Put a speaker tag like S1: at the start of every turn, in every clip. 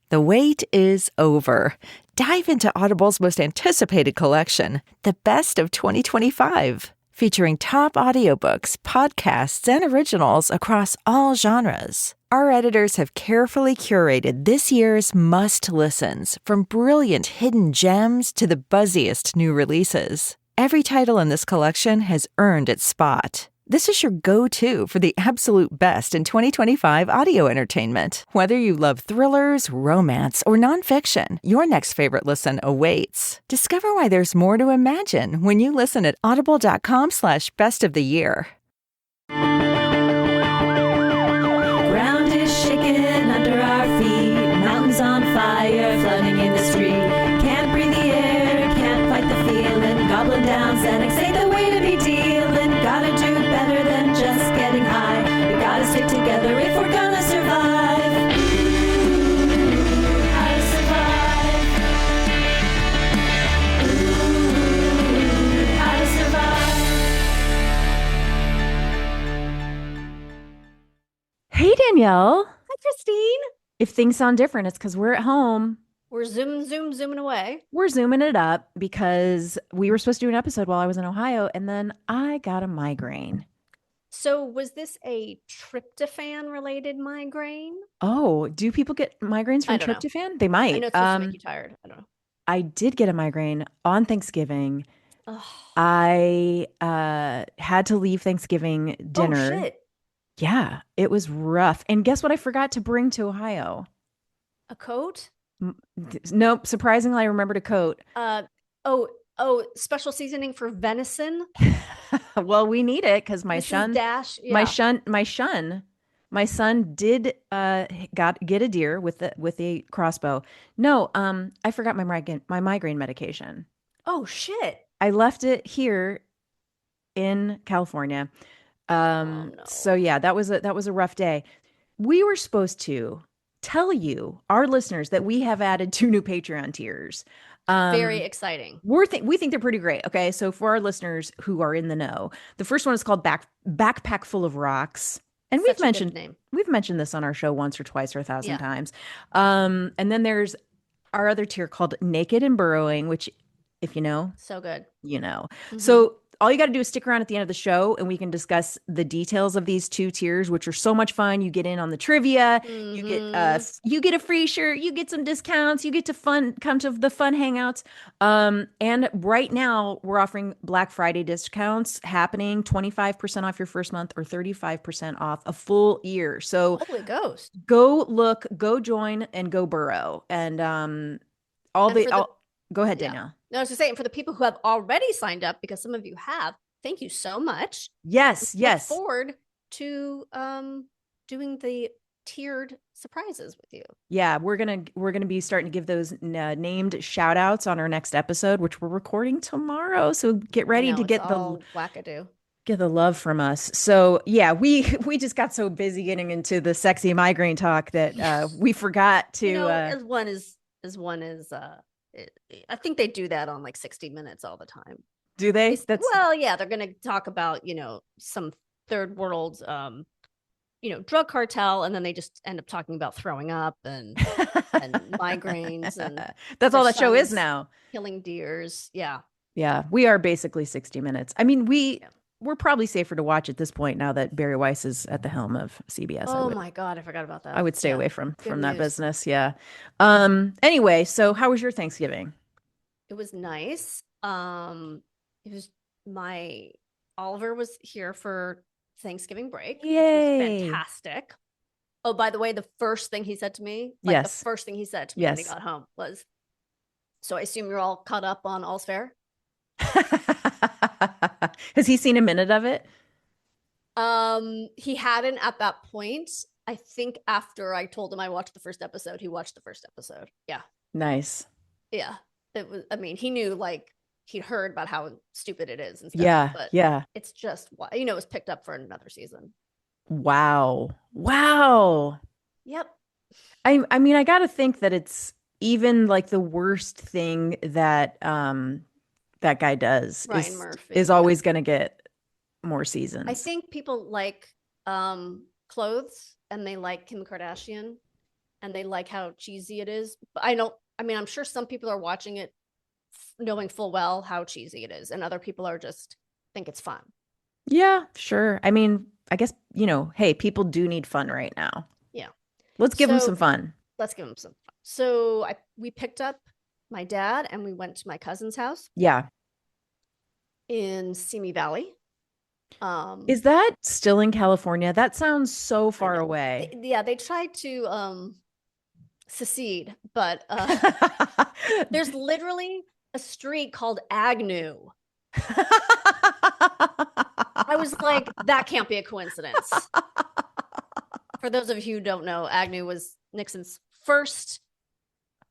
S1: The wait is over. Dive into Audible's most anticipated collection, The Best of 2025, featuring top audiobooks, podcasts, and originals across all genres. Our editors have carefully curated this year's must-listens, from brilliant hidden gems to the buzziest new releases. Every title in this collection has earned its spot. This is your go-to for the absolute best in 2025 audio entertainment. Whether you love thrillers, romance, or nonfiction, your next favorite listen awaits. Discover why there's more to imagine when you listen at audible.com/bestoftheyear.
S2: Ground is shaking under our feet, mountains on fire, flooding in the street. Can't breathe the air, can't fight the feeling. Goblin down, Xanax ain't the way to be dealing. Gotta do better than just getting high. We gotta stick together if we're gonna survive. Ooh, how to survive. Ooh, how to survive.
S3: Hey, Danielle.
S4: Hi, Kristine.
S3: If things sound different, it's because we're at home.
S4: We're zooming away.
S3: We're zooming it up because we were supposed to do an episode while I was in Ohio, and then I got a migraine.
S4: So was this a tryptophan-related migraine?
S3: Oh, do people get migraines from
S4: I don't know.
S3: tryptophan? They might.
S4: I know it's supposed to make you tired. I don't know.
S3: I did get a migraine on Thanksgiving.
S4: Ugh.
S3: I had to leave Thanksgiving dinner.
S4: Oh, shit.
S3: Yeah, it was rough. And guess what I forgot to bring to Ohio?
S4: A coat?
S3: Nope. Surprisingly, I remembered a coat.
S4: Special seasoning for venison.
S3: Well, we need it because my
S4: Mrs.
S3: son,
S4: Dash. Yeah.
S3: my son did get a deer with a crossbow. No, I forgot my migraine medication.
S4: Oh, shit.
S3: I left it here in California.
S4: No.
S3: So yeah, that was a rough day. We were supposed to tell you, our listeners, that we have added 2 new Patreon tiers.
S4: Very exciting.
S3: We think they're pretty great. Okay, so for our listeners who are in the know, the first one is called Backpack Full of Rocks, and
S4: Such a good name.
S3: we've mentioned this on our show once or twice or 1,000 times. And then there's our other tier called Naked and Burrowing, which, if you know,
S4: So good.
S3: you know.
S4: Mhm.
S3: So all you got to do is stick around at the end of the show and we can discuss the details of these 2 tiers, which are so much fun. You get in on the trivia, you get a free shirt, you get some discounts, you get to come to the fun hangouts. And right now we're offering Black Friday discounts happening, 25% off your first month or 35% off a full year. So
S4: Holy ghost.
S3: go look, go join, and go burrow. And go ahead,
S4: Yeah.
S3: Danielle.
S4: No, I was just saying, for the people who have already signed up, because some of you have, thank you so much.
S3: Yes.
S4: Look forward to doing the tiered surprises with you.
S3: Yeah, we're gonna be starting to give those named shout outs on our next episode, which we're recording tomorrow. So get ready to get the
S4: wackadoo.
S3: Get the love from us. So yeah, we just got so busy getting into the sexy migraine talk that we forgot to.
S4: As one is. I think they do that on like 60 Minutes all the time.
S3: Do they?
S4: Well, yeah, they're going to talk about, some third world, drug cartel, and then they just end up talking about throwing up and migraines, and
S3: that's all that show is now.
S4: Killing deers. Yeah.
S3: Yeah, we are basically 60 Minutes. I mean, we're probably safer to watch at this point now that Barry Weiss is at the helm of CBS.
S4: Oh my God, I forgot about that.
S3: I would stay away from that business. Yeah. Anyway, so how was your Thanksgiving?
S4: It was nice. It was Oliver was here for Thanksgiving break.
S3: Yay.
S4: Which was fantastic. Oh, by the way, the first thing he said to me, when he got home was, so I assume you're all caught up on All's Fair?
S3: Has he seen a minute of it?
S4: He hadn't at that point. I think after I told him I watched the first episode, he watched the first episode. Yeah.
S3: Nice.
S4: Yeah. It was, he knew, he'd heard about how stupid it is and stuff.
S3: Yeah.
S4: But
S3: yeah.
S4: It's just, it was picked up for another season.
S3: Wow.
S4: Yep.
S3: I mean, I got to think that it's even the worst thing that that guy does
S4: Ryan Murphy
S3: is always going to get more seasons.
S4: I think people like clothes and they like Kim Kardashian. and they like how cheesy it is. But I mean, I'm sure some people are watching it knowing full well how cheesy it is, and other people are just think it's fun.
S3: Yeah, sure. I mean, I guess, hey, people do need fun right now.
S4: Yeah.
S3: Let's give them
S4: So
S3: some fun.
S4: let's give them some fun. So we picked up my dad and we went to my cousin's house
S3: Yeah.
S4: in Simi Valley.
S3: Is that still in California? That sounds so far away.
S4: They tried to secede, but there's literally a street called Agnew. I was like, that can't be a coincidence. For those of you who don't know, Agnew was Nixon's first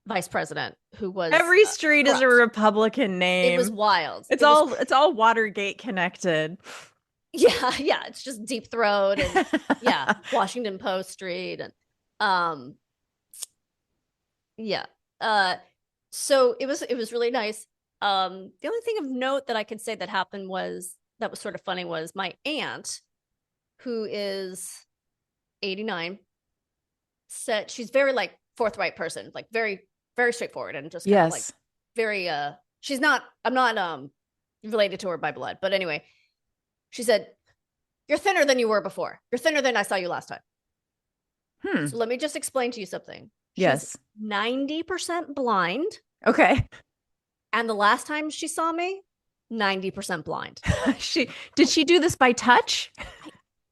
S4: vice president, who was
S3: Every street is a Republican name.
S4: It was wild.
S3: It's all Watergate connected.
S4: Yeah, it's just Deep Throat and yeah, Washington Post Street and so it was really nice. The only thing of note that I could say that happened that was sort of funny was my aunt, who is 89, said she's very like forthright person, like very, very straightforward and just kind of like very I'm not related to her by blood, but anyway, she said, "You're thinner than you were before. You're thinner than I saw you last time." So let me just explain to you something.
S3: Yes.
S4: She's 90% blind.
S3: Okay.
S4: And the last time she saw me, 90% blind.
S3: Did she do this by touch?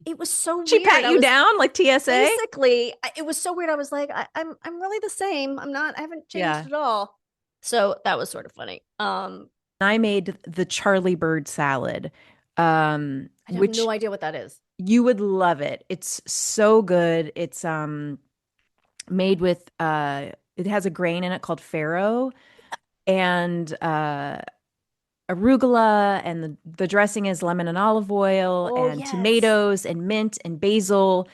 S4: It was so weird.
S3: She pat you down like TSA?
S4: Basically, it was so weird. I was like, I'm really the same. I haven't changed at all. So that was sort of funny.
S3: I made the Charlie Bird salad.
S4: I have no idea what that is.
S3: You would love it. It's so good. It's made with it has a grain in it called farro and arugula, and the dressing is lemon and olive oil and tomatoes and mint and basil.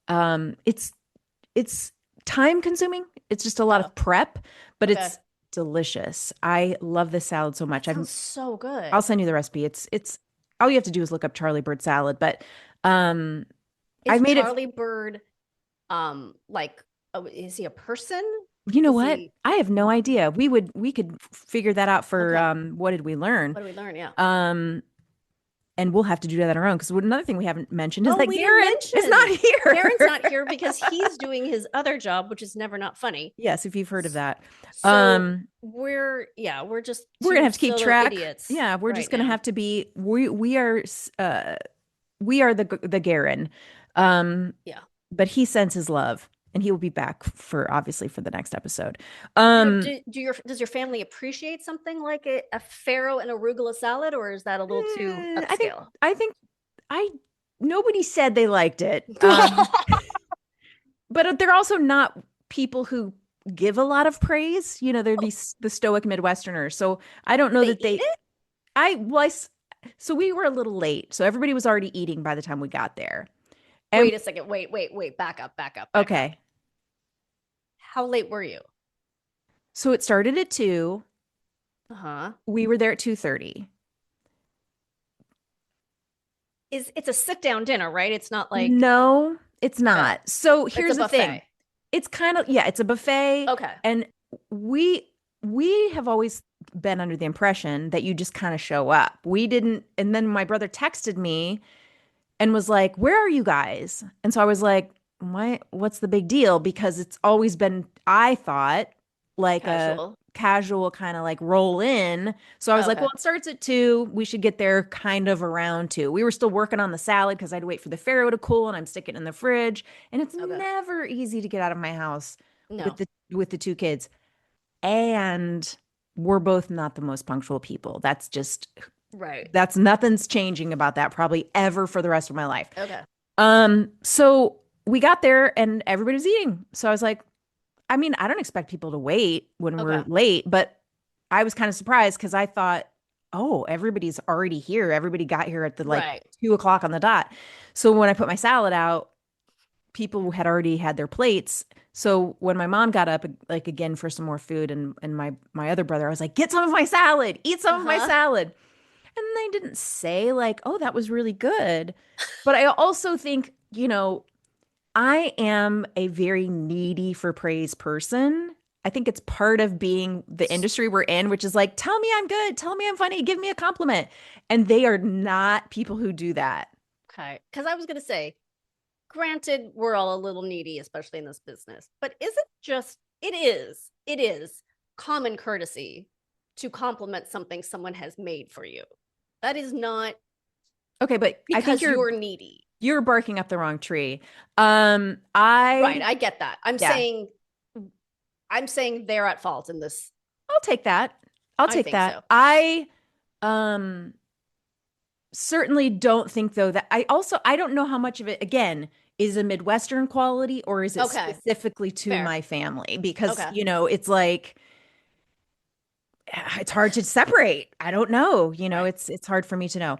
S3: It's time consuming. It's just a lot of prep, but it's delicious. I love this salad so much.
S4: Sounds so good.
S3: I'll send you the recipe. It's all you have to do is look up Charlie Bird salad, but I've made
S4: Charlie Bird like is he a person?
S3: You know what? I have no idea. We could figure that out for what did we learn?
S4: What did we learn? Yeah.
S3: And we'll have to do that on our own, because another thing we haven't mentioned is that Garen is not here.
S4: Garen's not here because he's doing his other job, which is Never Not Funny.
S3: Yes, if you've heard of that.
S4: So we're gonna
S3: have to keep track.
S4: Idiots
S3: we're just gonna have to be. We are the Garen. But he sends his love. And he will be back obviously for the next episode.
S4: Does your family appreciate something like a farro and arugula salad, or is that a little too upscale?
S3: I think nobody said they liked it. But they're also not people who give a lot of praise. They're the stoic Midwesterners. So I don't know that they. So we were a little late. So everybody was already eating by the time we got there.
S4: Wait a second. Wait. Back up.
S3: Okay.
S4: How late were you?
S3: So it started at 2:00. We were there at 2:30.
S4: It's a sit down dinner, right? It's not like
S3: No, it's not. Okay. So here's the thing. It's kind of it's a buffet.
S4: Okay.
S3: And we have always been under the impression that you just kind of show up. We didn't, and then my brother texted me and was like, "Where are you guys?" And so I was like, what's the big deal? Because it's always been, I thought, like a casual kind of like roll in. So I was like, well, it starts at 2:00. We should get there kind of around 2:00. We were still working on the salad because I had to wait for the farro to cool, and I'm sticking it in the fridge. And it's never easy to get out of my house with the two kids. And we're both not the most punctual people. That's just
S4: right.
S3: That's nothing's changing about that probably ever for the rest of my life.
S4: Okay.
S3: So we got there and everybody was eating. So I was like, I mean, I don't expect people to wait when we're late, but I was kind of surprised because I thought, oh, everybody's already here. Everybody got here at the 2:00 on the dot. So when I put my salad out, people had already had their plates. So when my mom got up again for some more food and my other brother, I was like, get some of my salad, eat some of my salad. And they didn't say like, oh, that was really good. But I also think, I am a very needy for praise person. I think it's part of being the industry we're in, which is like, tell me I'm good, tell me I'm funny, give me a compliment. And they are not people who do that.
S4: Okay. Because I was going to say, granted, we're all a little needy, especially in this business, but it is common courtesy to compliment something someone has made for you. That is not
S3: Okay, but I think
S4: because you're needy.
S3: you're barking up the wrong tree.
S4: Right. I get that.
S3: Yeah.
S4: I'm saying they're at fault in this.
S3: I'll take that. I'll
S4: I
S3: take
S4: think
S3: that.
S4: so.
S3: I um certainly don't think though that I don't know how much of it again is a Midwestern quality or is it
S4: Okay.
S3: specifically to
S4: Fair.
S3: my family because
S4: Okay.
S3: it's like it's hard to separate. I don't know.
S4: Right.
S3: It's hard for me to know.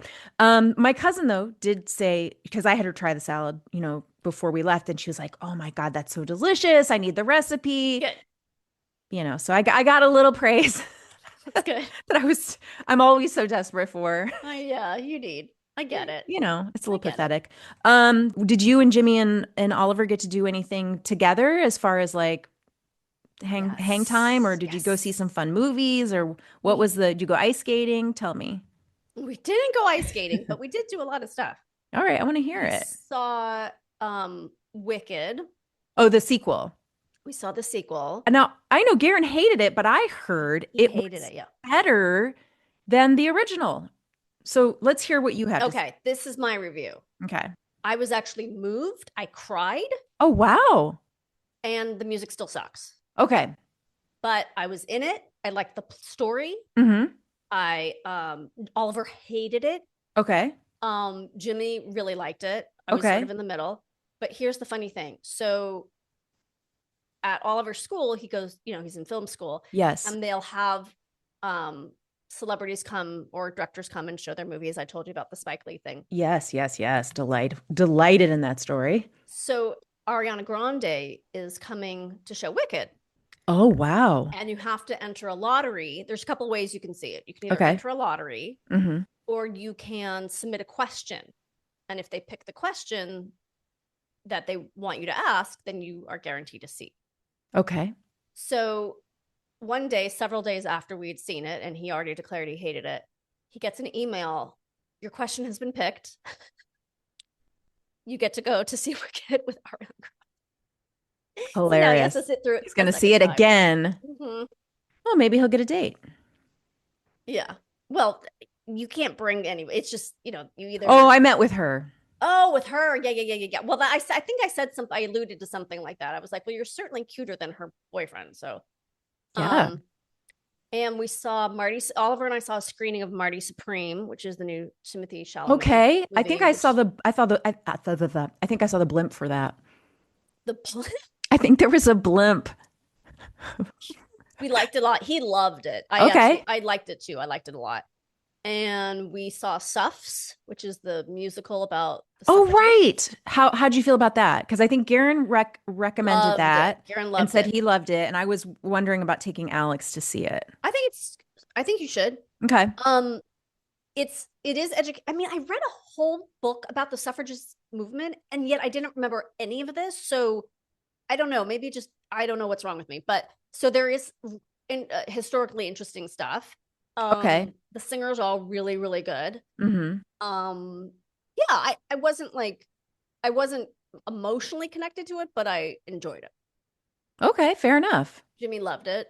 S3: My cousin though did say because I had her try the salad, before we left, and she was like, "Oh my God, that's so delicious. I need the recipe."
S4: Good.
S3: So I got a little praise
S4: That's good.
S3: that I'm always so desperate for.
S4: Yeah, you need. I get it.
S3: It's a
S4: I
S3: little
S4: get it.
S3: pathetic. Did you and Jimmy and Oliver get to do anything together as far as like hang time, or
S4: Yes.
S3: did you go see
S4: Yes.
S3: some fun movies, or
S4: We
S3: did you go ice skating? Tell me.
S4: we didn't go ice skating, but we did do a lot of stuff.
S3: All right, I want to hear
S4: We
S3: it.
S4: saw Wicked.
S3: Oh, the sequel.
S4: We saw the sequel.
S3: Now, I know Garen hated it, but I heard
S4: He
S3: it
S4: hated
S3: was
S4: it, yeah.
S3: better than the original. So let's hear what you have to say.
S4: Okay, this is my review.
S3: Okay.
S4: I was actually moved. I cried,
S3: Oh, wow.
S4: and the music still sucks.
S3: Okay.
S4: But I was in it. I liked the story.
S3: Mm-hmm.
S4: Oliver hated it.
S3: Okay.
S4: Jimmy really liked it. I was
S3: Okay.
S4: sort of in the middle. But here's the funny thing. So at Oliver's school, he goes, he's in film school.
S3: Yes.
S4: And they'll have celebrities come or directors come and show their movies. I told you about the Spike Lee thing.
S3: Yes, yes, yes. Delighted in that story.
S4: So Ariana Grande is coming to show Wicked.
S3: Oh, wow.
S4: And you have to enter a lottery. There's a couple ways you can see it. You can either
S3: Okay.
S4: enter a lottery
S3: Mm-hmm.
S4: or you can submit a question. And if they pick the question that they want you to ask, then you are guaranteed a seat.
S3: Okay.
S4: So one day, several days after we'd seen it, and he already declared he hated it, he gets an email. Your question has been picked. You get to go to see Wicked with Ariana Grande.
S3: Hilarious.
S4: So now he has to sit through it.
S3: He's going to see it again.
S4: Mm-hmm.
S3: Well, maybe he'll get a date.
S4: Yeah. Well, you can't bring anybody. It's just, you either.
S3: Oh, I met with her.
S4: Oh, with her. Yeah. Well, I think I said something. I alluded to something like that. I was like, well, you're certainly cuter than her boyfriend. So,
S3: Yeah.
S4: And we saw Oliver and I saw a screening of Marty Supreme, which is the new Timothy Chalamet.
S3: Okay.
S4: movie,
S3: I think I saw I think I saw the blimp for that.
S4: the.
S3: I think there was a blimp.
S4: We liked it a lot. He loved it. I liked it too. I liked it a lot. And we saw Suffs, which is the musical about the
S3: Oh,
S4: suffragettes.
S3: right. How'd you feel about that? Because I think Garen recommended
S4: Loved
S3: that
S4: it. Garen loved
S3: and said
S4: it.
S3: he loved it, and I was wondering about taking Alex to see it.
S4: I think you should.
S3: Okay.
S4: It is I mean, I read a whole book about the suffragist movement, and yet I didn't remember any of this. So I don't know. Maybe I don't know what's wrong with me. But so there is historically interesting stuff.
S3: Okay.
S4: The singers are all really, really good.
S3: Mm-hmm.
S4: Yeah, I wasn't emotionally connected to it, but I enjoyed it.
S3: Okay, fair enough.
S4: Jimmy loved it.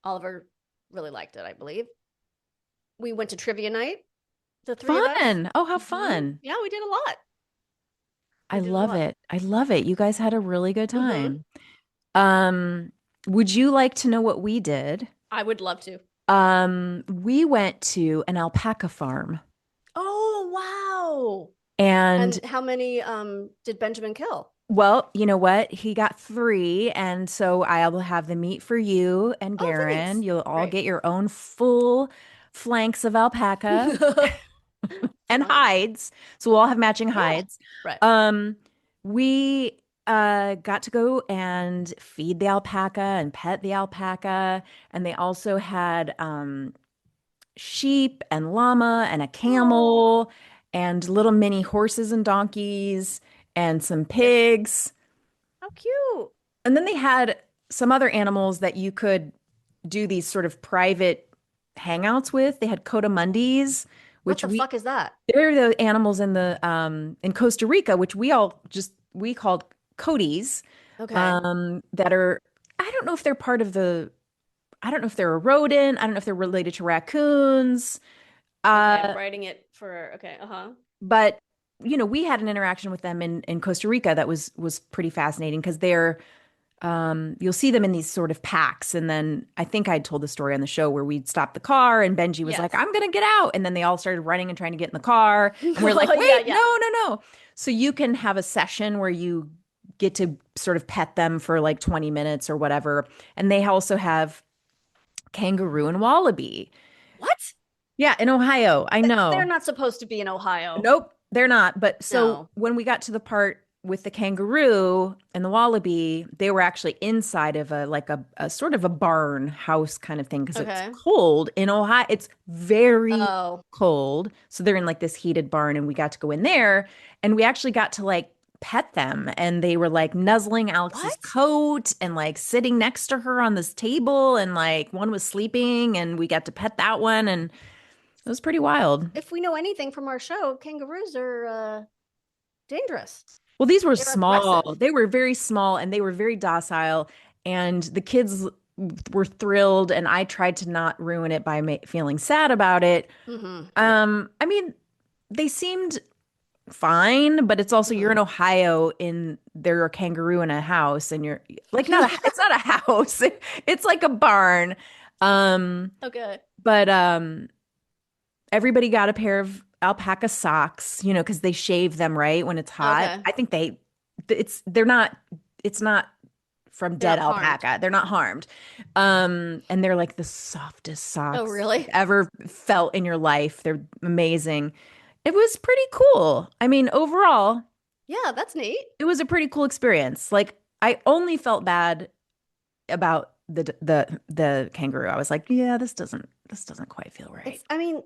S4: Oliver really liked it, I believe. We went to trivia night. The three of us.
S3: Fun. Oh, how
S4: Mhm.
S3: fun.
S4: Yeah, we did a lot.
S3: I
S4: did a
S3: love
S4: lot.
S3: it. I love it. You guys had a really good
S4: Mhm.
S3: time. Would you like to know what we did?
S4: I would love to.
S3: We went to an alpaca farm.
S4: Oh, wow.
S3: And
S4: And how many did Benjamin kill?
S3: well, you know what? He got 3, and so I will have the meat for you and
S4: Oh,
S3: Garen.
S4: thanks.
S3: You'll all
S4: Great.
S3: get your own full flanks of alpaca and
S4: Fun.
S3: hides. So we'll all have matching
S4: Yeah.
S3: hides.
S4: Right.
S3: We got to go and feed the alpaca and pet the alpaca, and they also had sheep and llama and a camel and little mini horses and donkeys and some pigs.
S4: How cute.
S3: And then they had some other animals that you could do these sort of private hangouts with. They had coatimundis,
S4: What
S3: which
S4: the fuck is that?
S3: they're the animals in Costa Rica, which we called coatis,
S4: Okay.
S3: that are I don't know if they're part of the I don't know if they're a rodent. I don't know if they're related to raccoons.
S4: Okay, I'm
S3: Uh,
S4: writing it for okay, uh-huh.
S3: but we had an interaction with them in Costa Rica that was pretty fascinating because you'll see them in these sort of packs. And then I think I'd told the story on the show where we'd stop the car and Benji was like,
S4: Yes.
S3: I'm gonna get out. And then they all started running and trying to get in the car. And we're like,
S4: Oh, yeah,
S3: wait,
S4: yeah.
S3: no, no, no. So you can have a session where you get to sort of pet them for like 20 minutes or whatever. And they also have kangaroo and wallaby.
S4: What?
S3: Yeah, in Ohio. I
S4: They're
S3: know.
S4: not supposed to be in Ohio.
S3: Nope, they're not. But so
S4: No.
S3: when we got to the part with the kangaroo and the wallaby, they were actually inside of a sort of a barn house kind of thing because it's
S4: Okay.
S3: cold in Ohio. It's very
S4: Oh.
S3: cold. So they're in like this heated barn and we got to go in there and we actually got to like pet them and they were like nuzzling Alex's
S4: What?
S3: coat and like sitting next to her on this table and like one was sleeping and we got to pet that one and it was pretty wild.
S4: If we know anything from our show, kangaroos are dangerous.
S3: Well, these were
S4: They're
S3: small.
S4: aggressive.
S3: They were very small and they were very docile. And the kids were thrilled. And I tried to not ruin it by feeling sad about it.
S4: Mm-hmm.
S3: I mean, they seemed fine, but it's also you're in
S4: Mm-hmm.
S3: Ohio and there are a kangaroo in a house and you're like it's not a house. It's like a barn. Um,
S4: Okay.
S3: but everybody got a pair of alpaca socks, because they shave them right when it's hot.
S4: Okay.
S3: I think it's not from
S4: They're
S3: dead
S4: not harmed.
S3: alpaca. They're not harmed. And they're like the softest socks
S4: Oh, really?
S3: you've ever felt in your life. They're amazing. It was pretty cool. I mean, overall,
S4: Yeah, that's neat.
S3: it was a pretty cool experience. Like I only felt bad about the kangaroo. I was like, yeah, this doesn't quite feel right.
S4: I mean,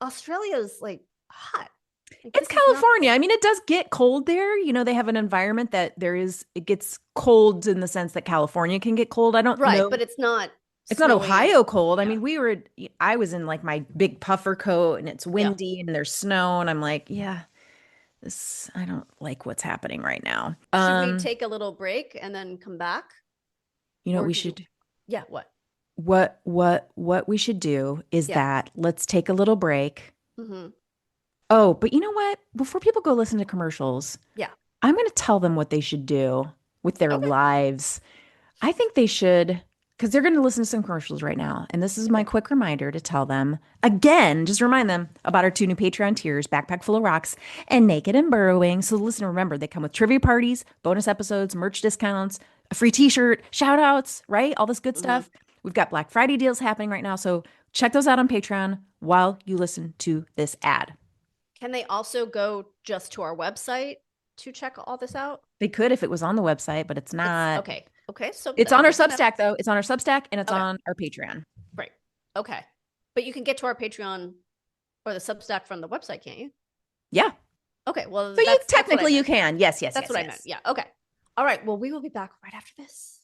S4: Australia's like hot. Like,
S3: It's
S4: this is not-
S3: California. I mean, it does get cold there. They have an environment that it gets cold in the sense that California can get cold. I don't
S4: Right,
S3: know.
S4: but it's not
S3: It's not
S4: snowy.
S3: Ohio cold. I
S4: Yeah.
S3: mean, I was in like my big puffer coat and it's windy and there's snow. And I'm like, yeah, I don't like what's happening right now.
S4: Should we take a little break and then come back?
S3: You know what
S4: or
S3: we
S4: do you-
S3: should,
S4: Yeah, what?
S3: what we should do is
S4: Yeah.
S3: that let's take a little break.
S4: Mm-hmm.
S3: Oh, but you know what? Before people go listen to commercials,
S4: Yeah.
S3: I'm going to tell them what they should do with their
S4: Okay.
S3: lives. I think they should, because they're going to listen to some commercials right now. And this is my quick reminder to tell them again, just remind them about our 2 new Patreon tiers, Backpack Full of Rocks and Naked and Burrowing. So listen, remember, they come with trivia parties, bonus episodes, merch discounts, a free t-shirt, shout outs, right? All this good stuff. We've got Black Friday deals happening right now. So check those out on Patreon while you listen to this ad.
S4: Can they also go just to our website to check all this out?
S3: They could if it was on the website, but it's not.
S4: Okay. Okay. So
S3: It's on our
S4: good to know.
S3: Substack, though. It's on our Substack and it's
S4: Okay.
S3: on our Patreon.
S4: Right. Okay. But you can get to our Patreon or the Substack from the website, can't you?
S3: Yeah.
S4: Okay. Well,
S3: So
S4: that's what I
S3: technically you
S4: meant.
S3: can. Yes, yes,
S4: That's
S3: yes,
S4: what I
S3: yes.
S4: meant. Yeah. Okay. All right. Well, we will be back right after this.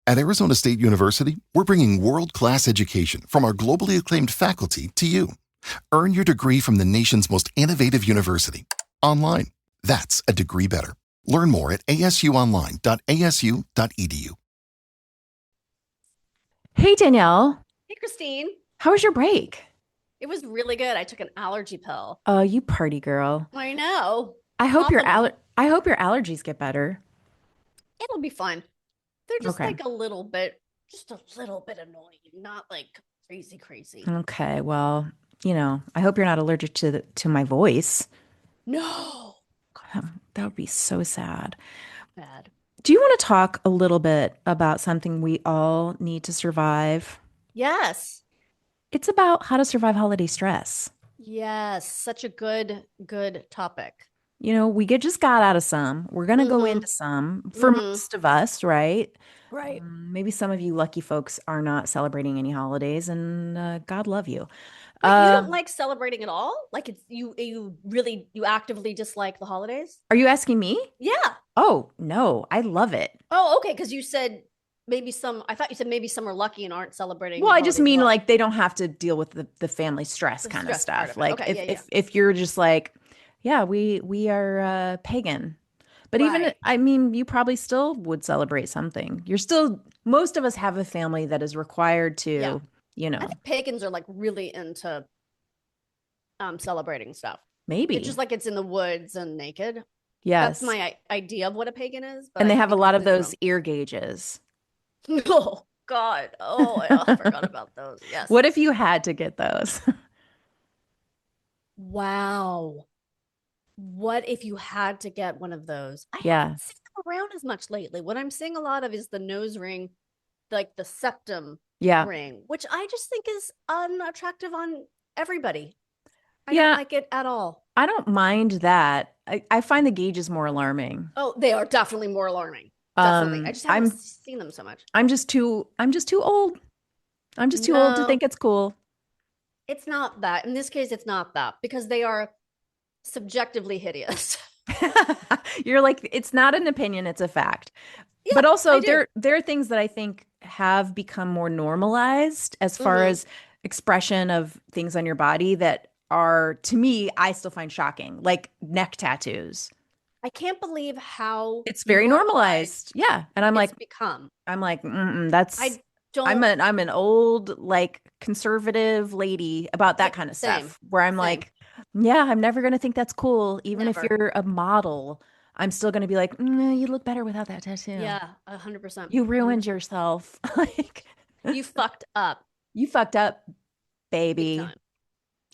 S5: At Arizona State University, we're bringing world-class education from our globally acclaimed faculty to you. Earn your degree from the nation's most innovative university. Online. That's a degree better. Learn more at asuonline.asu.edu.
S3: Hey, Danielle.
S4: Hey, Kristine.
S3: How was your break?
S4: It was really good. I took an allergy pill.
S3: Oh, you party girl.
S4: I know.
S3: I hope
S4: Compliment.
S3: I hope your allergies get better.
S4: It'll be fine. They're just
S3: Okay.
S4: like just a little bit annoying, not like crazy, crazy.
S3: Okay, well, I hope you're not allergic to my voice.
S4: No.
S3: That would be so sad.
S4: Bad.
S3: Do you want to talk a little bit about something we all need to survive?
S4: Yes.
S3: It's about how to survive holiday stress.
S4: Yes. Such a good topic.
S3: we just got out of some. We're gonna go into some for most of us, right?
S4: Right.
S3: Maybe some of you lucky folks are not celebrating any holidays, and God love you.
S4: Wait, you don't
S3: Um,
S4: like celebrating at all? Like it's you actively dislike the holidays?
S3: are you asking me?
S4: Yeah.
S3: Oh, no, I love it.
S4: Oh, okay. Because you said maybe some. I thought you said maybe some are lucky and aren't celebrating
S3: Well,
S4: the
S3: I just
S4: holidays at
S3: mean
S4: all.
S3: like they don't have to deal with the family stress
S4: The
S3: kind of
S4: stress part
S3: stuff.
S4: of it.
S3: Like
S4: Okay.
S3: if
S4: Yeah. Yeah.
S3: if you're just like, yeah, we are pagan. But even
S4: Right.
S3: I mean, you probably still would celebrate something. You're still most of us have a family that is required
S4: Yeah.
S3: to,
S4: I think pagans are like really into celebrating stuff. It's just
S3: maybe.
S4: like it's in the woods and naked. That's
S3: Yes.
S4: my idea of what a pagan is, but
S3: And
S4: I
S3: they
S4: could
S3: have
S4: be
S3: a lot of
S4: completely
S3: those
S4: wrong.
S3: ear gauges.
S4: Oh God. Oh, I forgot about those. Yes.
S3: What if you had to get those?
S4: Wow. What if you had to get one of those? I
S3: Yeah.
S4: haven't seen them around as much lately. What I'm seeing a lot of is the nose ring, like the septum
S3: Yeah.
S4: ring, which I just think is unattractive on everybody. I don't
S3: Yeah.
S4: like it at all.
S3: I don't mind that. I find the gauges more alarming.
S4: Oh, they are definitely more alarming. Definitely. I
S3: Um,
S4: just haven't
S3: I'm
S4: seen them so much.
S3: I'm just too old. I'm just too old to
S4: No,
S3: think it's cool.
S4: it's not that. In this case, it's not that because they are subjectively hideous.
S3: You're like, it's not an opinion, it's a fact.
S4: Yeah,
S3: But
S4: I
S3: also
S4: do.
S3: there are things that I think have become more normalized as far
S4: Hmm.
S3: as expression of things on your body that are to me, I still find shocking, like neck tattoos.
S4: I can't believe how
S3: It's very
S4: normalized
S3: normalized. Yeah. And I'm like,
S4: it's become.
S3: that's
S4: I don't.
S3: I'm an old like conservative lady about that
S4: Yep,
S3: kind of
S4: same,
S3: stuff where I'm
S4: same.
S3: like, yeah, I'm never gonna think that's cool. Even if
S4: Never.
S3: you're a model, I'm still gonna be like, you look better without that tattoo.
S4: Yeah, 100%.
S3: You ruined
S4: 100%.
S3: yourself. Like
S4: You fucked up
S3: you fucked up,
S4: big
S3: baby.
S4: time.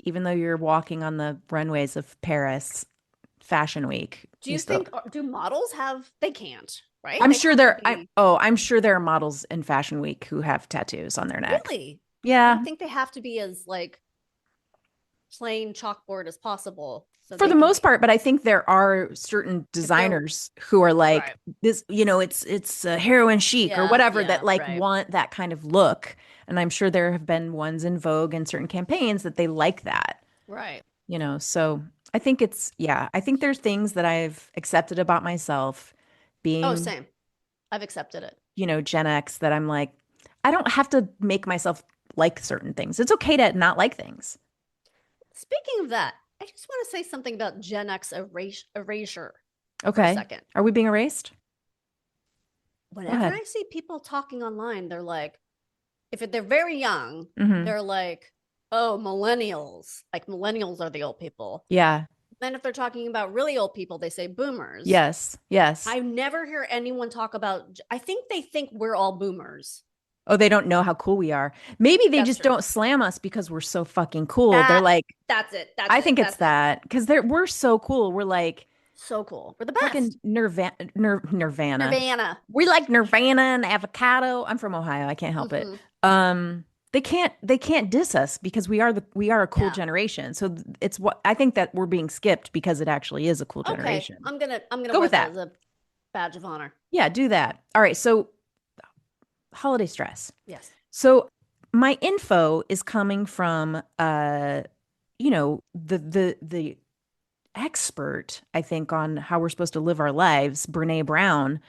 S3: Even though you're walking on the runways of Paris Fashion Week,
S4: Do
S3: you
S4: you
S3: still
S4: think, do models have, they can't, right?
S3: I'm
S4: They
S3: sure
S4: have to
S3: there I
S4: be,
S3: oh, I'm sure there are models in Fashion Week who have tattoos on their neck.
S4: really? I
S3: Yeah,
S4: think they have to be as like plain chalkboard as possible so
S3: for
S4: they
S3: the
S4: can
S3: most
S4: be,
S3: part, but I think there are certain
S4: if they're
S3: designers who are like
S4: right.
S3: this, it's heroin chic or
S4: Yeah,
S3: whatever that
S4: yeah,
S3: like
S4: right,
S3: want that kind of look. And I'm sure there have been ones in Vogue and certain campaigns that they like that,
S4: right.
S3: So I think I think there's things that I've accepted about myself
S4: Oh,
S3: being,
S4: same. I've accepted it.
S3: Gen X that I'm like, I don't have to make myself like certain things. It's okay to not like things.
S4: Speaking of that, I just want to say something about Gen X erasure for a
S3: Okay.
S4: second.
S3: Are we being erased? Go
S4: Whenever
S3: ahead.
S4: I see people talking online, they're like, if they're very young,
S3: Hmm.
S4: they're like, oh, millennials. Like millennials are the old people.
S3: Yeah.
S4: Then if they're talking about really old people, they say boomers.
S3: Yes. Yes.
S4: I never hear anyone talk about, I think they think we're all boomers.
S3: Oh, they don't know how cool we are. Maybe they
S4: That's
S3: just
S4: true.
S3: don't slam us because we're so fucking cool. They're
S4: That
S3: like,
S4: that's it. That's
S3: I
S4: it.
S3: think it's
S4: That's it.
S3: that because we're so cool. We're like
S4: So cool. We're the
S3: fucking
S4: best.
S3: Nirvana.
S4: Nirvana.
S3: We like Nirvana and avocado. I'm from Ohio. I can't help it.
S4: Hmm.
S3: They can't diss us because we are a cool
S4: Yeah.
S3: generation. So it's what I think that we're being skipped because it actually is a cool
S4: Okay.
S3: generation.
S4: I'm gonna
S3: Go
S4: wear
S3: with
S4: that
S3: that.
S4: as a badge of honor.
S3: Yeah, do that. All right. So holiday stress.
S4: Yes.
S3: So my info is coming from the expert, I think, on how we're supposed to live our lives, Brené Brown.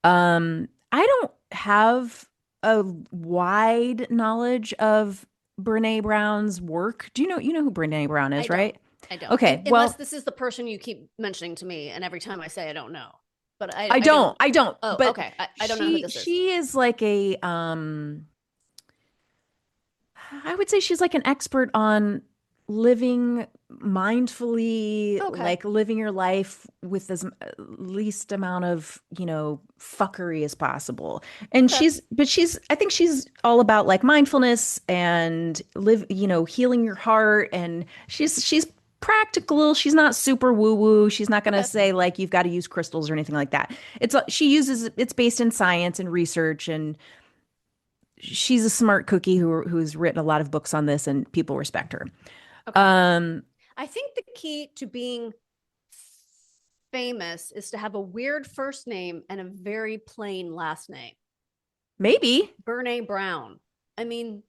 S3: I don't have a wide knowledge of Brené Brown's work. Do you know who Brené Brown
S4: I
S3: is,
S4: don't.
S3: right?
S4: I don't.
S3: Okay,
S4: Unless
S3: well,
S4: this is the person you keep mentioning to me, and every time I say I don't know. But
S3: I
S4: I
S3: don't,
S4: don't.
S3: I don't,
S4: Oh,
S3: but
S4: okay. I don't know who this is.
S3: she is like I would say she's like an expert on living mindfully,
S4: Okay.
S3: like living your life with as least amount of, fuckery as possible. And
S4: Okay.
S3: I think she's all about like mindfulness and healing your heart. And she's practical. She's not super woo woo. She's not going to
S4: Okay.
S3: say like you've got to use crystals or anything like that. It's based in science and research, and she's a smart cookie who's written a lot of books on this, and people respect her.
S4: Okay.
S3: Um,
S4: I think the key to being famous is to have a weird first name and a very plain last name.
S3: Maybe.
S4: Brené Brown. I mean,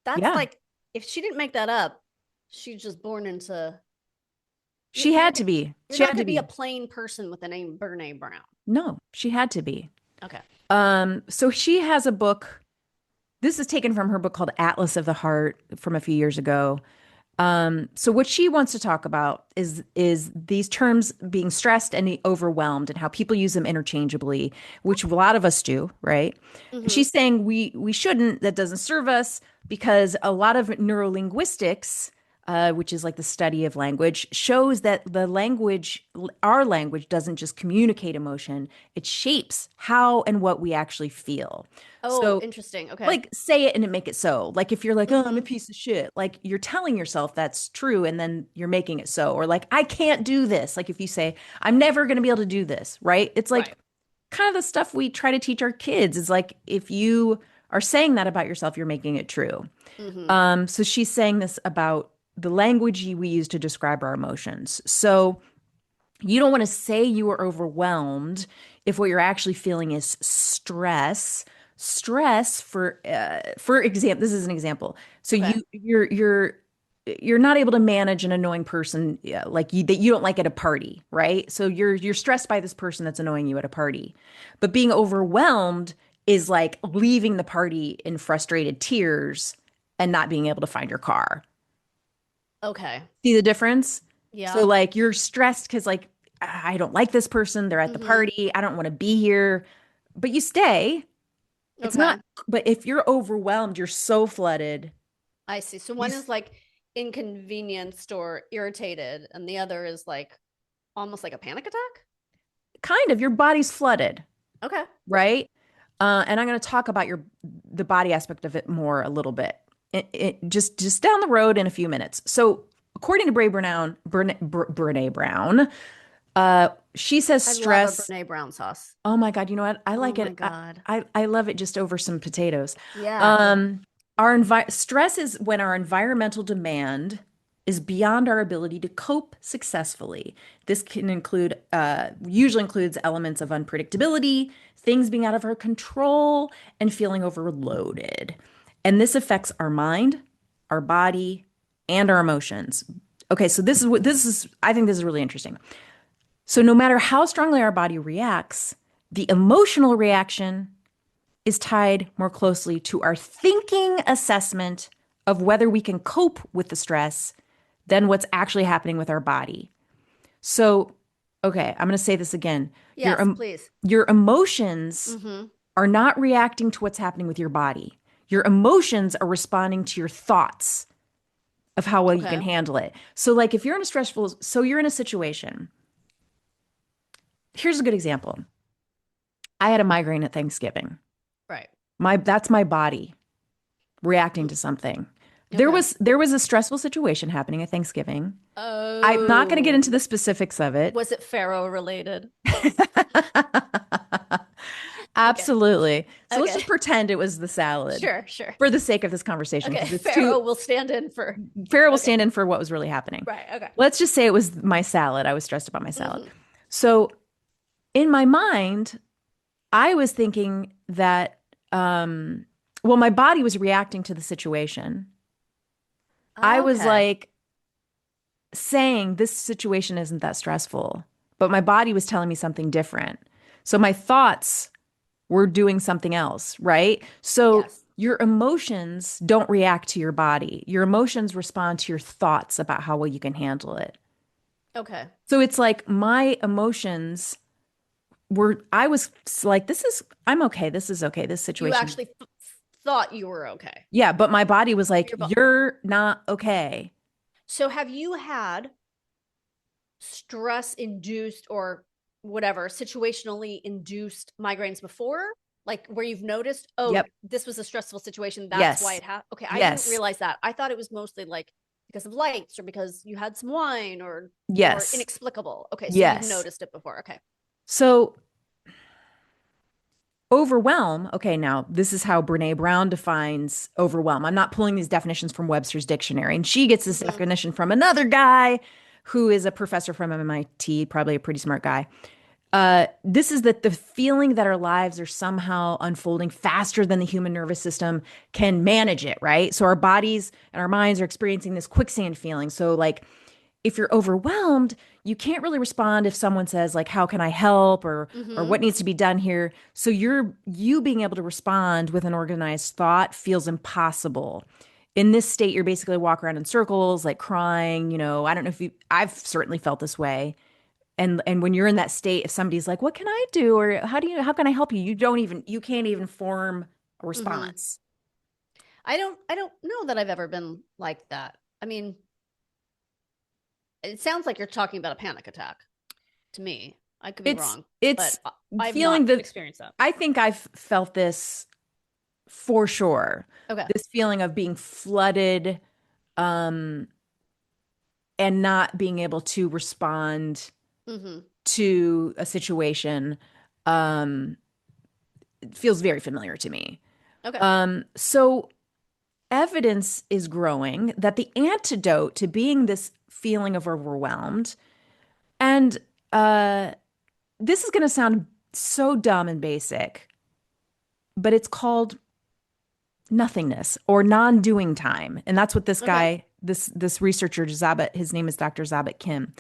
S4: that's
S3: Yeah.
S4: like, if she didn't make that up, she's just born into.
S3: She had to be.
S4: You're
S3: She
S4: not
S3: had
S4: going
S3: to
S4: to be
S3: be.
S4: a plain person with the name Brené Brown.
S3: No, she had to be.
S4: Okay.
S3: So she has a book. This is taken from her book called Atlas of the Heart from a few years ago. So what she wants to talk about is these terms being stressed and overwhelmed and how people use them interchangeably, which a lot of us do, right? And she's saying we shouldn't, that doesn't serve us because a lot of neurolinguistics, which is like the study of language, shows that our language doesn't just communicate emotion, it shapes how and what we actually feel.
S4: Oh,
S3: So
S4: interesting. Okay.
S3: like say it and make it so. Like if you're like, oh, I'm a piece of shit, like you're telling yourself that's true and then you're making it so. Or like, I can't do this. Like if you say, I'm never going to be able to do this, right? It's like kind of the stuff we try to teach our kids is like, if you are saying that about yourself, you're making it true. So she's saying this about the language we use to describe our emotions. So you don't want to say you are overwhelmed if what you're actually feeling is stress. Stress, for example, this is an example. So you're not able to manage an annoying person like you that you don't like at a party, right? So you're stressed by this person that's annoying you at a party. But being overwhelmed is like leaving the party in frustrated tears and not being able to find your car.
S4: Okay.
S3: See the difference?
S4: Yeah.
S3: So like you're stressed because like I don't like this person. They're at the party. I don't want to be here. But you stay. It's not, but if you're overwhelmed, you're so flooded.
S4: I see. So one is like inconvenienced or irritated, and the other is like almost like a panic attack.
S3: Kind of, your body's flooded.
S4: Okay.
S3: Right? And I'm going to talk about the body aspect of it more a little bit. Just down the road in a few minutes. So according to Brené Brown, she says stress.
S4: I love a Brené Brown sauce.
S3: Oh my God, you know what? I like
S4: Oh
S3: it.
S4: my God.
S3: I love it just over some potatoes.
S4: Yeah.
S3: Stress is when our environmental demand is beyond our ability to cope successfully. This can usually includes elements of unpredictability, things being out of our control, and feeling overloaded. And this affects our mind, our body, and our emotions. Okay, so I think this is really interesting. So no matter how strongly our body reacts, the emotional reaction is tied more closely to our thinking assessment of whether we can cope with the stress than what's actually happening with our body. So, okay, I'm going to say this again.
S4: Yes, please.
S3: Your emotions are not reacting to what's happening with your body. Your emotions are responding to your thoughts of how well you can handle it. So like if you're you're in a situation. Here's a good example. I had a migraine at Thanksgiving.
S4: Right.
S3: That's my body reacting to something. Okay. There was a stressful situation happening at Thanksgiving.
S4: Oh.
S3: I'm not going to get into the specifics of it.
S4: Was it Pharaoh related?
S3: Absolutely. Okay. So let's just pretend it was the salad.
S4: Sure.
S3: For the sake of this conversation.
S4: Okay. Pharaoh will stand in for
S3: what was really happening.
S4: Right. Okay.
S3: Let's just say it was my salad. I was stressed about my salad. So in my mind, I was thinking that, my body was reacting to the situation. I was like saying this situation isn't that stressful, but my body was telling me something different. So my thoughts were doing something else, right? So your emotions don't react to your body. Your emotions respond to your thoughts about how well you can handle it.
S4: Okay.
S3: So it's like my emotions I was like, I'm okay. This is okay. This situation.
S4: You actually thought you were okay.
S3: Yeah. But my body was like, you're not okay.
S4: So have you had stress induced or whatever, situationally induced migraines before? Like where you've noticed, this was a stressful situation. That's why it happened. Okay. I didn't realize that. I thought it was mostly like because of lights or because you had some wine or inexplicable. Okay. So you've noticed it before. Okay. So
S3: overwhelm. Okay, now this is how Brené Brown defines overwhelm. I'm not pulling these definitions from Webster's dictionary. And she gets this definition from another guy who is a professor from MIT, probably a pretty smart guy. This is that the feeling that our lives are somehow unfolding faster than the human nervous system can manage it, right? So our bodies and our minds are experiencing this quicksand feeling. So like if you're overwhelmed, you can't really respond if someone says like, how can I help, or what needs to be done here. So you being able to respond with an organized thought feels impossible. In this state, you're basically walk around in circles, like crying, I don't know if I've certainly felt this way. And when you're in that state, if somebody's like, what can I do? Or how can I help you? You can't even form a response.
S4: I don't know that I've ever been like that. I mean, it sounds like you're talking about a panic attack to me. I could be wrong.
S3: It's
S4: but I've
S3: feeling
S4: not experienced that.
S3: I think I've felt this for sure.
S4: Okay.
S3: This feeling of being flooded, and not being able to respond to a situation, it feels very familiar to me.
S4: Okay.
S3: So evidence is growing that the antidote to being this feeling of overwhelmed, and this is going to sound so dumb and basic, but it's called nothingness or non-doing time. And that's what this guy, this researcher, his name is Dr. Zabit Kim.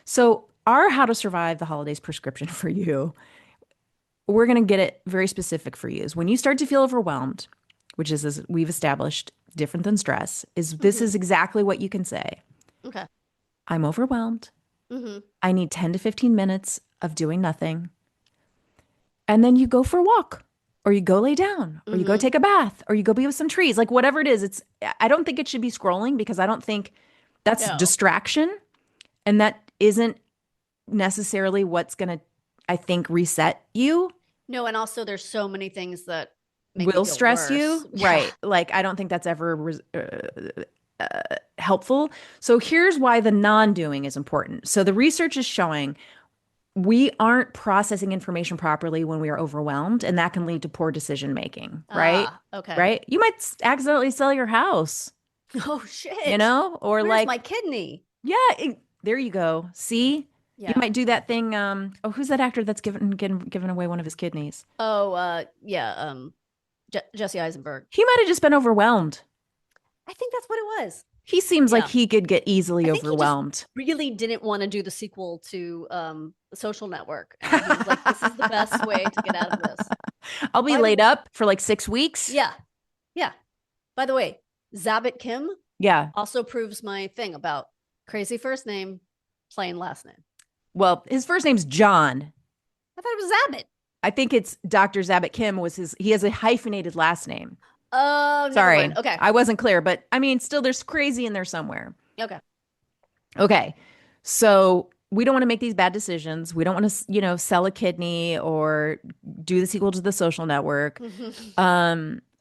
S3: So our How to Survive the Holidays prescription for you, we're going to get it very specific for you, is when you start to feel overwhelmed, which is, as we've established, different than stress, this is exactly what you can say.
S4: Okay.
S3: I'm overwhelmed. I need 10 to 15 minutes of doing nothing. And then you go for a walk, or you go lay down, or you go take a bath, or you go be with some trees, like whatever it is. I don't think it should be scrolling, because I don't think that's distraction. And that isn't necessarily what's going to, I think, reset you.
S4: No, and also there's so many things that
S3: will stress
S4: worse.
S3: you.
S4: Yeah.
S3: Right. Like, I don't think that's ever helpful. So here's why the non-doing is important. So the research is showing we aren't processing information properly when we are overwhelmed, and that can lead to poor decision making, right?
S4: Okay.
S3: Right? You might accidentally sell your house.
S4: Oh shit.
S3: Or
S4: where's
S3: like
S4: my kidney?
S3: Yeah, there you go. See?
S4: Yeah.
S3: You might do that thing. Who's that actor that's given away one of his kidneys?
S4: Jesse Eisenberg.
S3: He might have just been overwhelmed.
S4: I think that's what it was.
S3: He seems like he could get easily overwhelmed.
S4: He just really didn't want to do the sequel to The Social Network. And he was like, this is the best way to get out of this.
S3: I'll be laid up for like 6 weeks.
S4: Yeah. Yeah. By the way, Zabit Kim also proves my thing about crazy first name, plain last name.
S3: Well, his first name's John.
S4: I thought it was Zabit.
S3: I think it's Dr. Zabit Kim he has a hyphenated last name.
S4: Oh,
S3: sorry.
S4: Okay.
S3: I wasn't clear, but I mean, still there's crazy in there somewhere. Okay. So we don't want to make these bad decisions. We don't want to, sell a kidney or do the sequel to The Social Network.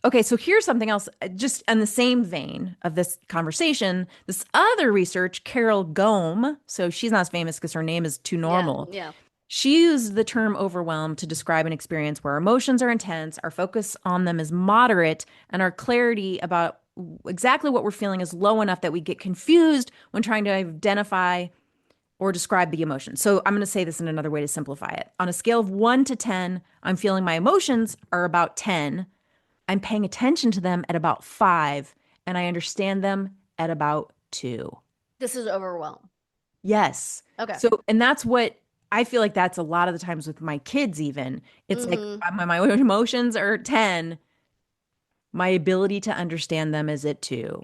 S3: Okay, so here's something else, just in the same vein of this conversation. This other research, Carol Gome, so she's not as famous because her name is too normal.
S4: Yeah.
S3: She used the term overwhelmed to describe an experience where our emotions are intense, our focus on them is moderate, and our clarity about exactly what we're feeling is low enough that we get confused when trying to identify or describe the emotion. So I'm going to say this in another way to simplify it. On a scale of 1 to 10, I'm feeling my emotions are about 10. I'm paying attention to them at about 5, and I understand them at about 2.
S4: This is overwhelm.
S3: Yes.
S4: Okay.
S3: So, and that's what I feel like that's a lot of the times with my kids even. It's like my emotions are 10. My ability to understand them is at 2.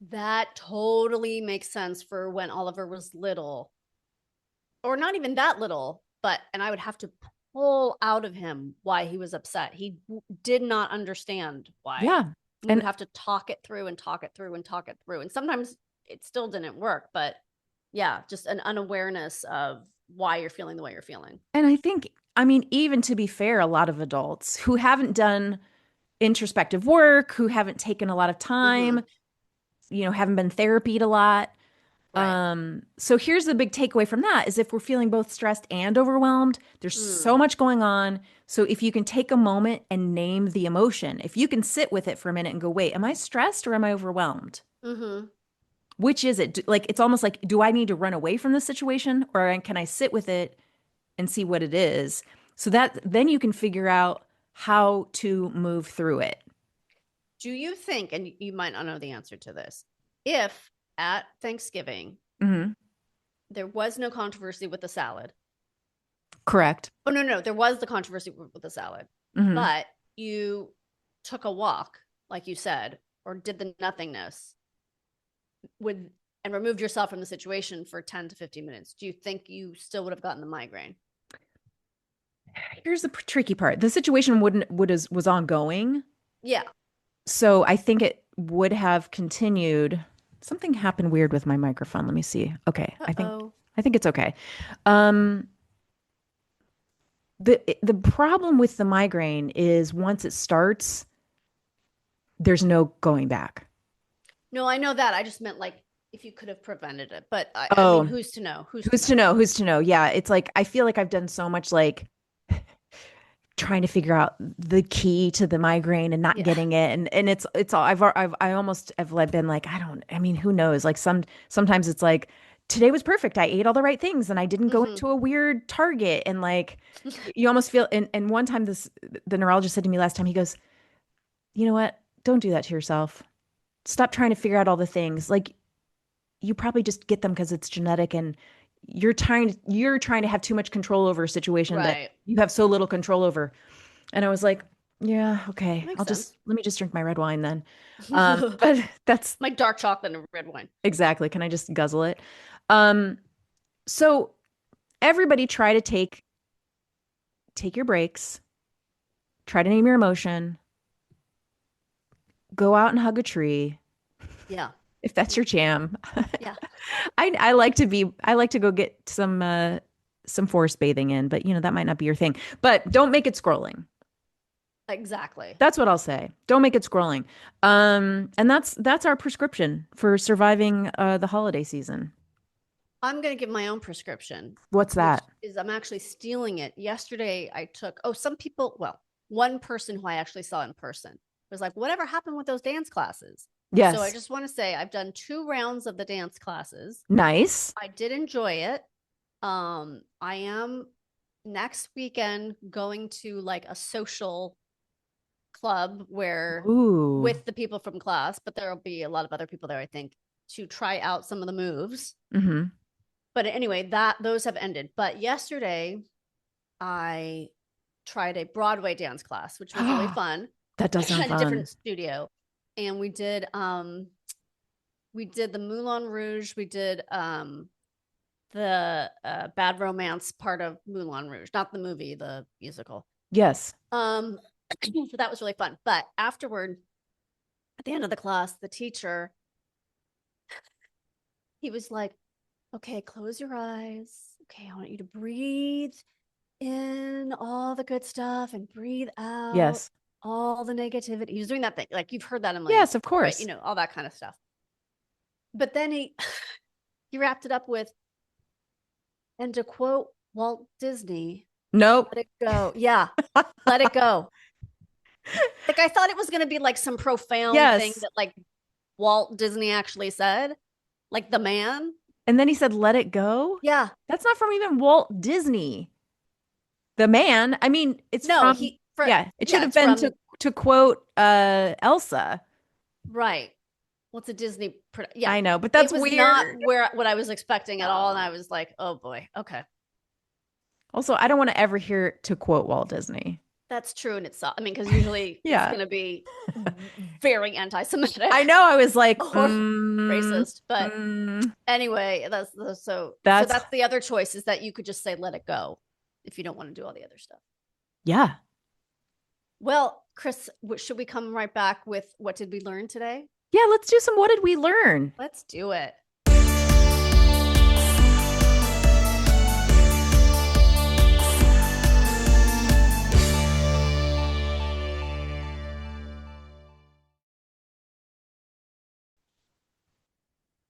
S4: That totally makes sense for when Oliver was little. Or not even that little, and I would have to pull out of him why he was upset. He did not understand why.
S3: Yeah.
S4: And have to talk it through and talk it through and talk it through. And sometimes it still didn't work, but yeah, just an unawareness of why you're feeling the way you're feeling.
S3: And I think, even to be fair, a lot of adults who haven't done introspective work, who haven't taken a lot of time, haven't been therapied a lot. Right. So here's the big takeaway from that is if we're feeling both stressed and overwhelmed, there's so much going on. So if you can take a moment and name the emotion, if you can sit with it for a minute and go, wait, am I stressed or am I overwhelmed? Which is it? Like, it's almost like, do I need to run away from the situation, or can I sit with it and see what it is? So that then you can figure out how to move through it.
S4: Do you think, and you might not know the answer to this, if at Thanksgiving
S3: Mm-hmm.
S4: there was no controversy with the salad?
S3: Correct.
S4: Oh, no, there was the controversy with the salad,
S3: Mm-hmm.
S4: but you took a walk, like you said, or did the nothingness and removed yourself from the situation for 10 to 15 minutes. Do you think you still would have gotten the migraine?
S3: Here's the tricky part. The situation was ongoing.
S4: Yeah.
S3: So I think it would have continued. Something happened weird with my microphone. Let me see. Okay. I think it's okay. The problem with the migraine is once it starts, there's no going back.
S4: No, I know that. I just meant like if you could have prevented it. But I mean, who's to know?
S3: Who's to know? Yeah. It's like I feel like I've done so much like trying to figure out the key to the migraine and not getting it. And it's all I almost have been like, I mean, who knows? Like sometimes it's like today was perfect. I ate all the right things and I didn't go into a weird Target. And like, you almost feel, and one time the neurologist said to me last time, he goes, you know what? Don't do that to yourself. Stop trying to figure out all the things. Like you probably just get them because it's genetic and you're trying to have too much control over a situation that you have so little control over. And I was like, yeah, okay. Let me just drink my red wine then. But that's
S4: my dark chocolate and red wine.
S3: Exactly. Can I just guzzle it? So everybody try to take your breaks, try to name your emotion, go out and hug a tree.
S4: Yeah.
S3: If that's your jam.
S4: Yeah.
S3: I like to go get some forest bathing in, but that might not be your thing. But don't make it scrolling.
S4: Exactly.
S3: That's what I'll say. Don't make it scrolling. And that's our prescription for surviving the holiday season.
S4: I'm going to give my own prescription.
S3: What's that?
S4: I'm actually stealing it. Yesterday I took, one person who I actually saw in person was like, whatever happened with those dance classes?
S3: Yes.
S4: So I just want to say I've done 2 rounds of the dance classes.
S3: Nice.
S4: I did enjoy it. I am next weekend going to like a social club with the people from class, but there'll be a lot of other people there, I think, to try out some of the moves.
S3: Mm-hmm.
S4: But anyway, those have ended. But yesterday I tried a Broadway dance class, which was really fun.
S3: That does sound fun.
S4: A different studio. And we did the Moulin Rouge. We did the Bad Romance part of Moulin Rouge, not the movie, the musical.
S3: Yes.
S4: So that was really fun. But afterward, at the end of the class, the teacher, he was like, okay, close your eyes. Okay, I want you to breathe in all the good stuff and breathe out.
S3: Yes.
S4: All the negativity. He was doing that thing. Like you've heard that in like,
S3: yes, of course.
S4: Right, all that kind of stuff. But then he wrapped it up with, and to quote Walt Disney,
S3: nope.
S4: Let it go. Yeah. Let it go. Like I thought it was going to be like some profound thing that like Walt Disney actually said, like the man.
S3: And then he said, let it go.
S4: Yeah.
S3: That's not from even Walt Disney. The man. I mean, it's it should have been to quote Elsa.
S4: Right. Well, it's a Disney. Yeah,
S3: I know, but that's weird.
S4: Not what I was expecting at all. And I was like, oh boy. Okay.
S3: Also, I don't want to ever hear to quote Walt Disney.
S4: That's true in itself. I mean, because usually it's going to be very anti-Semitic.
S3: I know. I was like,
S4: racist. But anyway, that's the other choice, is that you could just say, let it go, if you don't want to do all the other stuff.
S3: Yeah.
S4: Well, Chris, should we come right back with what did we learn today?
S3: Yeah, let's do some what did we learn?
S4: Let's do it.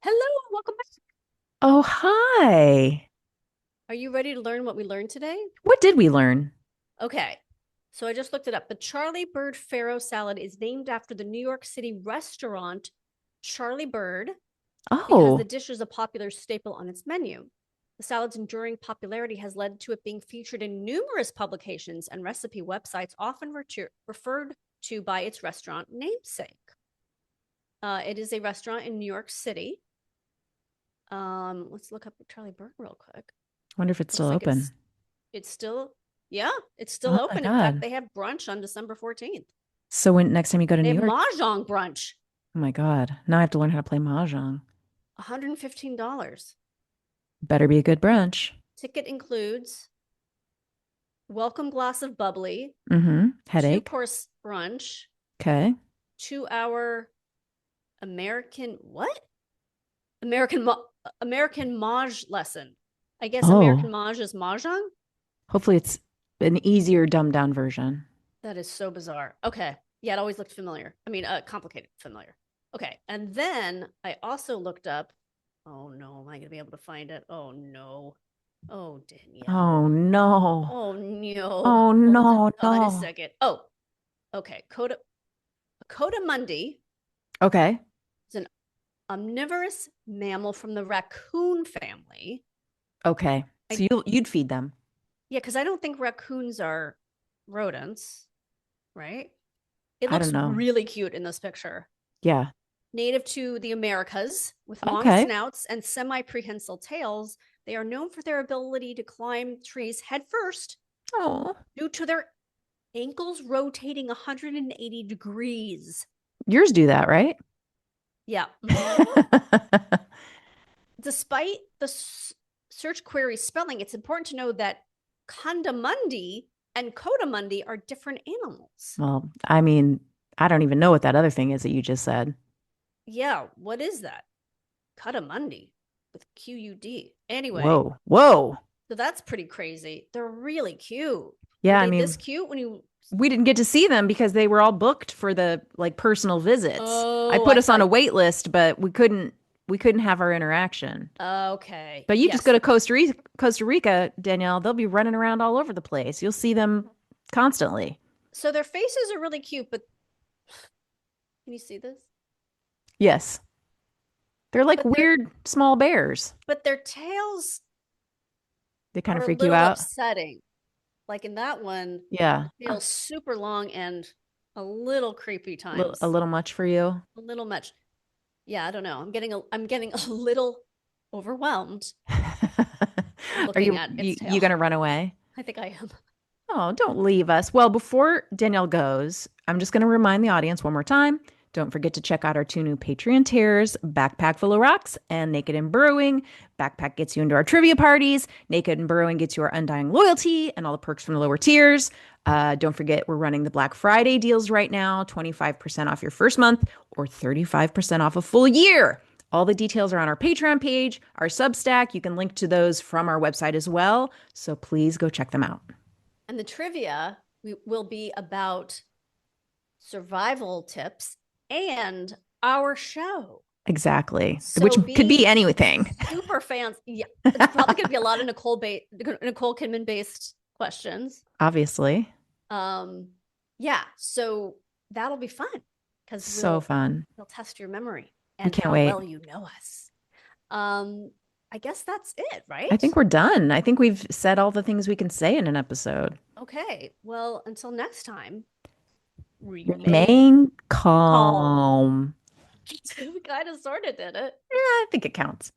S4: Hello, welcome back.
S3: Oh, hi.
S4: Are you ready to learn what we learned today?
S3: What did we learn?
S4: Okay. So I just looked it up. The Charlie Bird Farro salad is named after the New York City restaurant Charlie Bird.
S3: Oh.
S4: because the dish is a popular staple on its menu. The salad's enduring popularity has led to it being featured in numerous publications and recipe websites, often referred to by its restaurant namesake. It is a restaurant in New York City. Let's look up Charlie Bird real quick.
S3: Wonder if it's still
S4: Looks like
S3: open.
S4: It's still, yeah, it's still
S3: Oh my
S4: open. In
S3: God.
S4: fact, they have brunch on December 14th.
S3: So when next time you go to
S4: They
S3: New
S4: have
S3: York,
S4: mahjong brunch,
S3: oh my God, now I have to learn how to play mahjong.
S4: $115.
S3: Better be a good brunch.
S4: Ticket includes welcome glass of bubbly,
S3: Headache.
S4: 2-course brunch,
S3: Okay.
S4: 2-hour American Maj lesson. I guess American Maj is mahjong.
S3: Hopefully it's an easier, dumbed down version.
S4: That is so bizarre. Okay. Yeah, it always looked familiar. I mean, complicated, familiar. Okay. And then I also looked up, oh no, am I going to be able to find it? Oh no. Oh, Danielle.
S3: Oh no.
S4: Oh no.
S3: Oh no.
S4: Hold on
S3: No.
S4: a second. Oh, okay. Codamundi
S3: Okay.
S4: is an omnivorous mammal from the raccoon family.
S3: Okay. So you'd feed them.
S4: Yeah, because I don't think raccoons are rodents, right? It
S3: I
S4: looks
S3: don't know.
S4: really cute in this picture.
S3: Yeah.
S4: Native to the Americas with long snouts and semi-prehensile tails, they are known for their ability to climb trees headfirst due to their ankles rotating 180 degrees.
S3: Yours do that, right?
S4: Yeah. Despite the search query spelling, it's important to know that Condamundi and Codamundi are different animals.
S3: Well, I mean, I don't even know what that other thing is that you just said.
S4: Yeah, what is that? Codamundi with Q-U-D. Anyway.
S3: Whoa.
S4: So that's pretty crazy. They're really cute.
S3: Yeah,
S4: I mean, this cute when you...
S3: We didn't get to see them because they were all booked for the personal visits. I put us on a wait list, but we couldn't have our interaction.
S4: Okay.
S3: But you just go to Costa Rica, Danielle, they'll be running around all over the place. You'll see them constantly.
S4: So their faces are really cute, but can you see this?
S3: Yes. They're like weird small bears.
S4: But their tails,
S3: they kind of freak you out.
S4: Upsetting. Like in that one,
S3: yeah,
S4: the tail's super long and a little creepy times.
S3: A little much for you.
S4: A little much. Yeah, I don't know. I'm getting a little overwhelmed.
S3: Are you gonna run away?
S4: I think I am.
S3: Oh, don't leave us. Well, before Danielle goes, I'm just gonna remind the audience one more time. Don't forget to check out our 2 new Patreon tiers, Backpack Full of Rocks and Naked and Brewing. Backpack gets you into our trivia parties. Naked and Brewing gets you our undying loyalty and all the perks from the lower tiers. Don't forget, we're running the Black Friday deals right now, 25% off your first month or 35% off a full year. All the details are on our Patreon page, our Substack. You can link to those from our website as well. So please go check them out.
S4: And the trivia will be about survival tips and our show.
S3: Exactly.
S4: So
S3: which could be anything.
S4: Super fans. Yeah. It's probably going to be a lot of Nicole Kidman based questions.
S3: Obviously.
S4: Yeah. So that'll be fun.
S3: So fun.
S4: We'll test your memory and
S3: how well
S4: you know us. I guess that's it, right?
S3: I think we're done. I think we've said all the things we can say in an episode.
S4: Okay. Well, until next time.
S3: Remain calm.
S4: We kind of sort of did it.
S3: Yeah, I think it counts.